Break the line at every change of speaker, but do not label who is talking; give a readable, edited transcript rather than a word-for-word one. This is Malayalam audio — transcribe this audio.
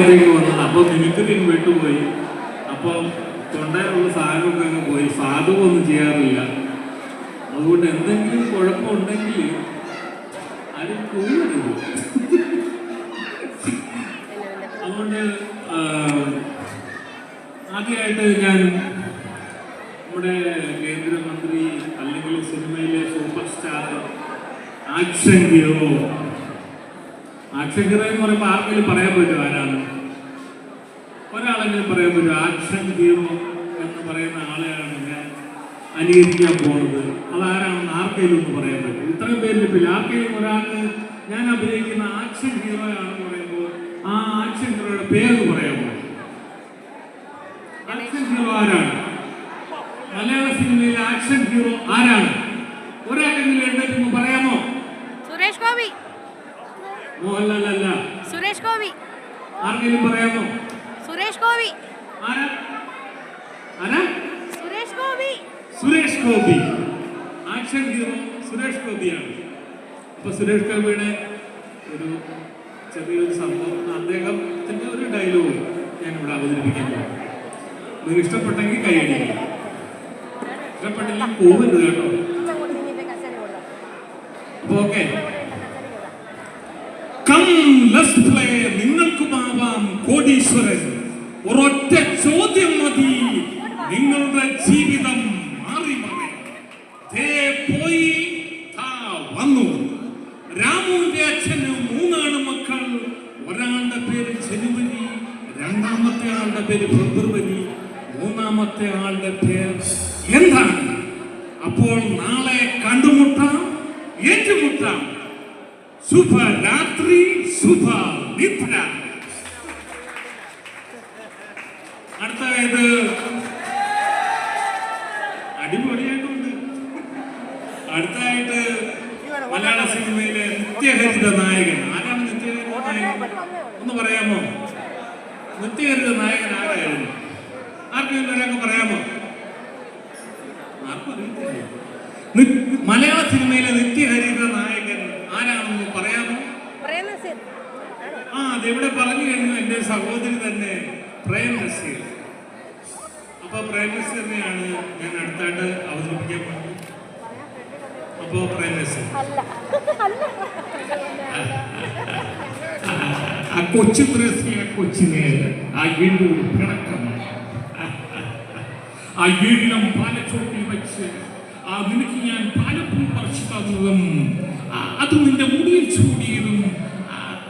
വന്നത്. അപ്പോൾ മിമിക്രി വിട്ടുപോയി. അപ്പോൾ തൊണ്ടയിലുള്ള സാധനമൊക്കെ അങ്ങ് പോയി. സാധുവൊന്നും ചെയ്യാറില്ല. അതുകൊണ്ട് എന്തെങ്കിലും കുഴപ്പമുണ്ടെങ്കിൽ ആരും കൂടരുത്. അതുകൊണ്ട് ആദ്യമായിട്ട് ഞാൻ നമ്മുടെ കേന്ദ്രമന്ത്രി അല്ലെങ്കിൽ സിനിമയിലെ സൂപ്പർ സ്റ്റാർ ആക്ഷൻ ഹീറോ എന്ന് പറയുമ്പോൾ ആർക്കെങ്കിലും പറയാൻ പറ്റും ആരാണ്? ഒരാളെങ്കിലും പറയാൻ പറ്റും ആക്ഷൻ ഹീറോ എന്ന് പറയുന്ന ആളെയാണ് ഞാൻ അനുകരിക്കാൻ പോകുന്നത്. അതാരാണെന്ന് ആർക്കെങ്കിലും ഒന്ന് പറയാൻ പറ്റും? ഇത്രയും പേരിലിപ്പില്ല. ആർക്കെങ്കിലും ഒരാൾക്ക് ഞാൻ അഭിനയിക്കുന്ന ആക്ഷൻ ഹീറോ ആണെന്ന് പറയുമ്പോൾ ആ ആക്ഷൻ ഹീറോയുടെ പേര് പറയാമോ? ആക്ഷൻ ഹീറോ ആരാണ്? മലയാള സിനിമയിലെ ആക്ഷൻ ഹീറോ ആരാണ്? ഒരാൾക്കെങ്കിലും എഴുന്നേറ്റ് പറയാമോ?
സുരേഷ് ഗോപി.
മോഹൻലാൽ അല്ല.
സുരേഷ് ഗോപി.
ആർക്കെങ്കിലും പറയാമോ?
സുരേഷ് ഗോപി.
ആരാ? ആരാ?
സുരേഷ് ഗോപി.
സുരേഷ് ഗോപി. ആക്ഷൻ ഹീറോ സുരേഷ് ഗോപിയാണ്. അപ്പൊ സുരേഷ് ഗോപിയുടെ ഒരു ചെറിയൊരു സംഭവം, അദ്ദേഹത്തിന്റെ ഒരു ഡയലോഗ് ഞാൻ ഇവിടെ അവതരിപ്പിക്കാൻ പോകും. നിങ്ങൾ ഇഷ്ടപ്പെട്ടെങ്കിൽ കൈയടിക്കുക, ഇഷ്ടപ്പെട്ടില്ലെങ്കിൽ പോകരുത് കേട്ടോ. അപ്പൊ ഓക്കെ, നിങ്ങൾക്കുമാവാം കോടീശ്വരൻ. ഒരൊറ്റ ചോദ്യം മതി നിങ്ങളുടെ ജീവിതം മാറി മാറി. പോയി വന്നു. രാമുവിന്റെ അച്ഛന് 3 മക്കൾ. ഒരാളുടെ പേര് ജനുവരി, രണ്ടാമത്തെ ആളുടെ പേര് ഫെബ്രുവരി, മൂന്നാമത്തെ ആളുടെ പേര് എന്താണ്? അപ്പോൾ നാളെ കണ്ടുമുട്ടാം, ഏറ്റുമുട്ടാം. ശുഭരാത്രി, ശുഭ നിദ്ര. അടുത്തത് അടിപൊളിയായിട്ടുണ്ട്. അടുത്തായിട്ട് മലയാള സിനിമയിലെ നിത്യഹരിത നായകൻ. ആരാണ് നിത്യഹരിത നായകൻ? ഒന്ന് പറയാമോ? നിത്യഹരിത നായകൻ ആരായിരുന്നു? ആർക്കെങ്കിലും ഒരാൾക്ക് പറയാമോ? ആർക്കും അറിയത്തില്ല. മലയാള സിനിമയിലെ നിത്യഹരിത നായകൻ ആരാണെന്ന് പറയാമോ? അതെവിടെ പറഞ്ഞു കഴിഞ്ഞു? എന്റെ സഹോദരി തന്നെ, പ്രേം നസീർ. അപ്പൊ പ്രേം നസീറിനെയാണ് ഞാൻ അടുത്തായിട്ട് അവതരിപ്പിക്കാൻ പോകുന്നത്. അപ്പോ പ്രേം നസീർ ആ കൊച്ചു കൊച്ചിനെ ആ വീണ്ടും പിണക്കം, ആ വീടിനം പാലച്ചോട്ടിൽ വെച്ച് നിനക്ക് ഞാൻ പാലപ്പൂ പറിച്ചു തന്നതും അത് നിന്റെ മുടിയിൽ ചൂടിയതും